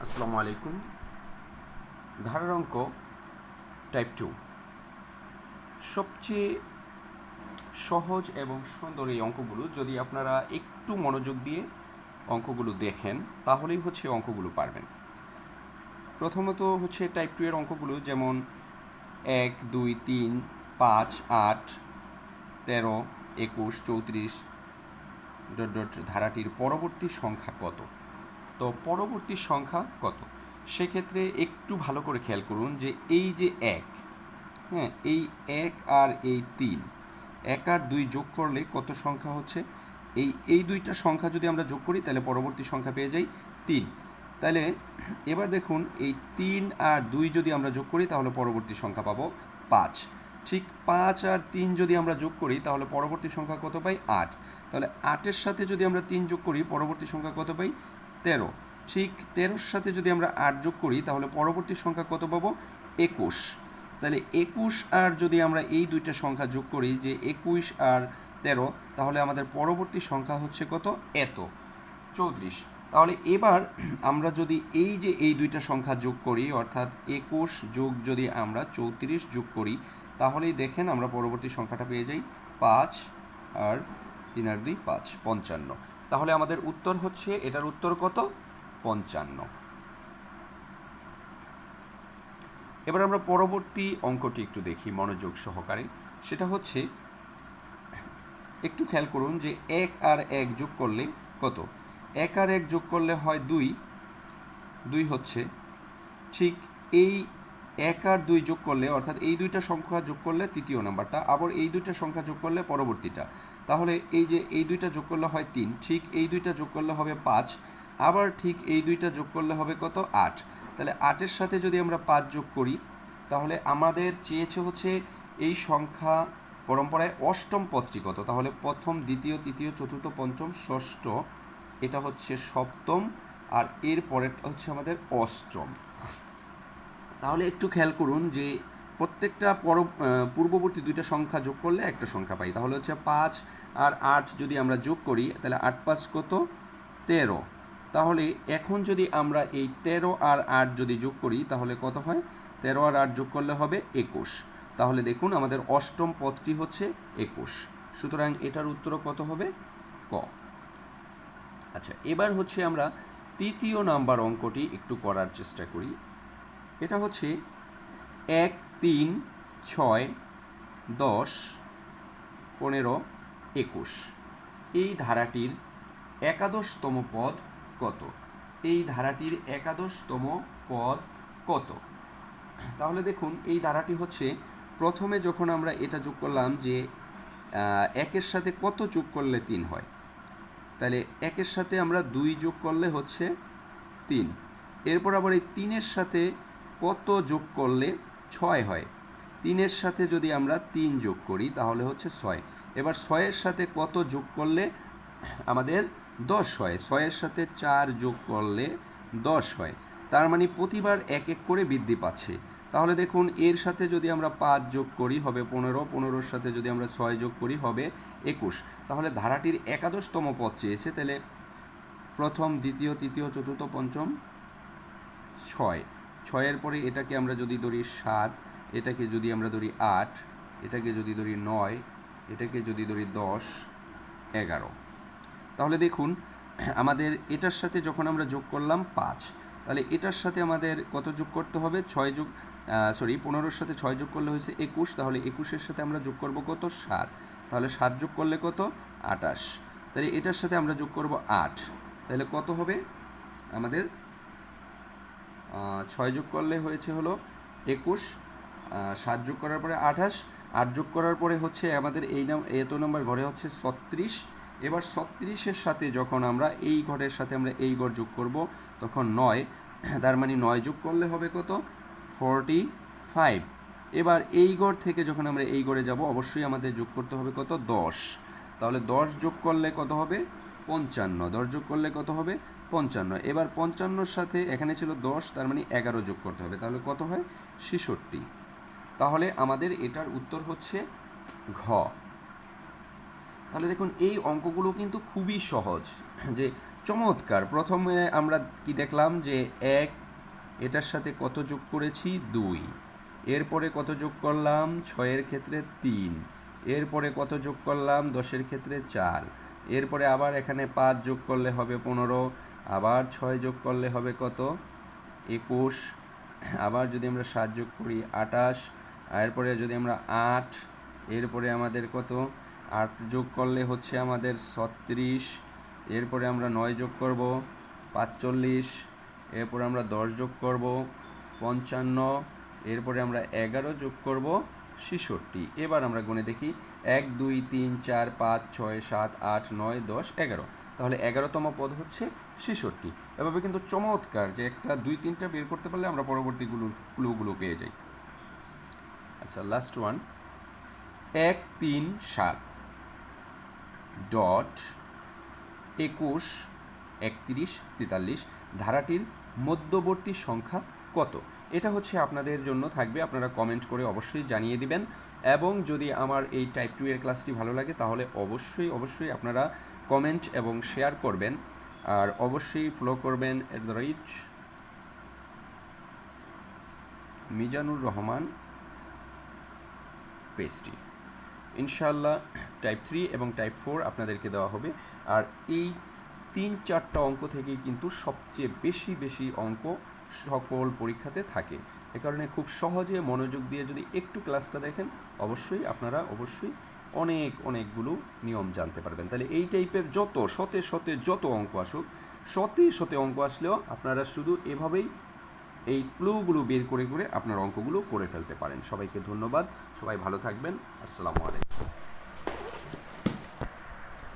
আসসালামু আলাইকুম। ধারার অঙ্ক টাইপ 2 সবচেয়ে সহজ এবং সুন্দর এই অঙ্কগুলো যদি আপনারা একটু মনোযোগ দিয়ে অঙ্কগুলো দেখেন তাহলেই হচ্ছে অঙ্কগুলো পারবেন। প্রথমত হচ্ছে টাইপ 2 এর অঙ্কগুলো যেমন 1, 2, 3, 5, 8, 13, 21, 34 ডট ডট ধারাটির পরবর্তী সংখ্যা কত। তো পরবর্তী সংখ্যা কত, সেক্ষেত্রে একটু ভালো করে খেয়াল করুন যে এই যে এক, হ্যাঁ, এই এক আর এই তিন, এক আর দুই যোগ করলে কত সংখ্যা হচ্ছে। এই দুইটা সংখ্যা যদি আমরা যোগ করি তাহলে পরবর্তী সংখ্যা পেয়ে যাই তিন। তাহলে এবার দেখুন এই তিন আর দুই যদি আমরা যোগ করি তাহলে পরবর্তী সংখ্যা পাবো পাঁচ। ঠিক পাঁচ আর তিন যদি আমরা যোগ করি তাহলে পরবর্তী সংখ্যা কত পাই? আট। তাহলে আটের সাথে যদি আমরা তিন যোগ করি পরবর্তী সংখ্যা কত পাই? 13। ঠিক 13-র সাথে যদি আমরা 8 যোগ করি তাহলে পরবর্তী সংখ্যা কত পাবো? 21। তাহলে 21 আর যদি আমরা এই দুইটা সংখ্যা যোগ করি, যে 21 আর 13, তাহলে আমাদের পরবর্তী সংখ্যা হচ্ছে কত? এত, 34। তাহলে এবার আমরা যদি এই যে এই দুইটা সংখ্যা যোগ করি, অর্থাৎ 21 যোগ যদি আমরা 34 যোগ করি, তাহলেই দেখেন আমরা পরবর্তী সংখ্যাটা পেয়ে যাই 5 আর 3 আর 2 5, 55। তাহলে আমাদের উত্তর হচ্ছে, এটার উত্তর কত? 55। এবার আমরা পরবর্তী অঙ্কটি একটু দেখি মনোযোগ সহকারে। সেটা হচ্ছে, একটু খেয়াল করুন যে 1 আর 1 যোগ করলে কত। 1 আর 1 যোগ করলে হয় 2, 2 হচ্ছে। ঠিক এই 1 আর 2 যোগ করলে, অর্থাৎ এই দুইটা সংখ্যা যোগ করলে তৃতীয় নাম্বারটা, আবার এই দুইটা সংখ্যা যোগ করলে পরবর্তীটা। তাহলে এই যে এই দুইটা যোগ করলে হয় 3, ঠিক এই দুইটা যোগ করলে হবে 5, আবার ঠিক এই দুইটা যোগ করলে হবে কত? 8। তাহলে 8-এর সাথে যদি আমরা 5 যোগ করি তাহলে আমাদের চেয়েছে হচ্ছে এই সংখ্যা পরম্পরায় অষ্টম পদটি কত। তাহলে প্রথম, দ্বিতীয়, তৃতীয়, চতুর্থ, পঞ্চম, ষষ্ঠ, এটা হচ্ছে সপ্তম, আর এর পরেরটা হচ্ছে আমাদের অষ্টম। তাহলে একটু খেয়াল করুন যে প্রত্যেকটা পূর্ববর্তী দুইটা সংখ্যা যোগ করলে একটা সংখ্যা পাই। তাহলে হচ্ছে 5 আর 8 যদি আমরা যোগ করি তাহলে 8 5 কত? 13। তাহলে এখন যদি আমরা এই 13 আর 8 যদি যোগ করি তাহলে কত হয়? 13 আর 8 যোগ করলে হবে 21। তাহলে দেখুন আমাদের অষ্টম পদটি হচ্ছে 21। সুতরাং এটার উত্তর কত হবে? ক। আচ্ছা, এবার হচ্ছে আমরা তৃতীয় নাম্বার অঙ্কটি একটু করার চেষ্টা করি। এটা হচ্ছে 1, 3, 6, 10, 15, 21 এই ধারাটির একাদশতম পদ কত। এই ধারাটির একাদশতম পদ কত? তাহলে দেখুন এই ধারাটি হচ্ছে, প্রথমে যখন আমরা এটা যোগ করলাম যে 1-এর সাথে কত যোগ করলে 3 হয়, তাহলে 1-এর সাথে আমরা 2 যোগ করলে হচ্ছে 3। এরপর আবার এই 3-এর সাথে কত যোগ করলে 6 হয়, 3-এর সাথে যদি আমরা 3 যোগ করি তাহলে হচ্ছে 6। এবার 6-এর সাথে কত যোগ করলে আমাদের 10 হয়, 6-এর সাথে 4 যোগ করলে 10 হয়। তার মানে প্রতিবার এক এক করে বৃদ্ধি পাচ্ছে। তাহলে দেখুন এর সাথে যদি আমরা 5 যোগ করি হবে 15, 15-র সাথে যদি আমরা 6 যোগ করি হবে 21। তাহলে ধারাটির একাদশতম পদ চেয়েছে, তাহলে প্রথম, দ্বিতীয়, তৃতীয়, চতুর্থ, পঞ্চম, 6, 6-এর পরে এটাকে আমরা যদি ধরি 7, এটাকে যদি আমরা ধরি 8, এটাকে যদি ধরি 9, এটাকে যদি ধরি 10, 11। তাহলে দেখুন আমাদের এটার সাথে যখন আমরা যোগ করলাম 5, তাহলে এটার সাথে আমাদের কত যোগ করতে হবে? 15-র সাথে 6 যোগ করলে হয়েছে 21। তাহলে 21-এর সাথে আমরা যোগ করব কত? 7। তাহলে 7 যোগ করলে কত? 28। তাহলে এটার সাথে আমরা যোগ করব 8, তাহলে কত হবে আমাদের? 6 যোগ করলে হয়েছে হলো 21, 7 যোগ করার পরে 28, 8 যোগ করার পরে হচ্ছে আমাদের এত নম্বর ঘরে হচ্ছে 36। এবার 36-এর সাথে যখন আমরা এই ঘরের সাথে আমরা এই ঘর যোগ করব তখন 9, তার মানে 9 যোগ করলে হবে কত? 45। এবার এই ঘর থেকে যখন আমরা এই ঘরে যাব অবশ্যই আমাদের যোগ করতে হবে কত? 10। তাহলে 10 যোগ করলে কত হবে? 55। 10 যোগ করলে কত হবে? 55। এবার 55-র সাথে এখানে ছিল 10, তার মানে 11 যোগ করতে হবে, তাহলে কত হয়? 66। তাহলে আমাদের এটার উত্তর হচ্ছে ঘ। তাহলে দেখুন এই অঙ্কগুলো কিন্তু খুবই সহজ, যে চমৎকার। প্রথমে আমরা কি দেখলাম যে 1 এটার সাথে কত যোগ করেছি 2, এরপরে কত যোগ করলাম 6-এর ক্ষেত্রে 3, এরপরে কত যোগ করলাম 10-এর ক্ষেত্রে 4, এরপরে আবার এখানে 5 যোগ করলে হবে 15, আবার 6 যোগ করলে হবে কত 21, আবার যদি আমরা 7 যোগ করি 28, এরপরে যদি আমরা 8, এরপরে আমাদের কত 8 যোগ করলে হচ্ছে আমাদের 36, এরপরে আমরা 9 যোগ করব 45, এরপরে আমরা 10 যোগ করব 55, এরপরে আমরা 11 যোগ করব 66। এবার আমরা গুণে দেখি 1 2 3 4 5 6 7 8 9 10 11, তাহলে 11তম পদ হচ্ছে 66। এভাবে কিন্তু চমৎকার যে একটা 2-3টা বের করতে পারলে আমরা ক্লুগুলো পেয়ে যাই। আচ্ছা, লাস্ট ওয়ান 1 3 7 ডট 21 31 43 ধারাটির মধ্যবর্তী সংখ্যা কত? এটা হচ্ছে আপনাদের জন্য থাকবে, আপনারা কমেন্ট করে অবশ্যই জানিয়ে দিবেন। এবং যদি আমার এই টাইপ 2 এর ক্লাসটি ভালো লাগে তাহলে অবশ্যই আপনারা কমেন্ট এবং শেয়ার করবেন, আর অবশ্যই ফলো করবেন মিজানুর রহমান পেজটি। ইনশাআল্লাহ টাইপ 3 এবং টাইপ 4 আপনাদেরকে দেওয়া হবে। আর এই 3-4টা অঙ্ক থেকেই কিন্তু সবচেয়ে বেশি অঙ্ক সকল পরীক্ষাতে থাকে। এ কারণে খুব সহজে মনোযোগ দিয়ে যদি একটু ক্লাসটা দেখেন আপনারা অনেকগুলো নিয়ম জানতে পারবেন। তাহলে এই টাইপের যত শতে যত অঙ্ক আসুক, শতে অঙ্ক আসলেও আপনারা শুধু এভাবেই এই ক্লুগুলো বের করে আপনার অঙ্কগুলো করে ফেলতে পারেন। সবাইকে ধন্যবাদ, সবাই ভালো থাকবেন। আসসালামু আলাইকুম।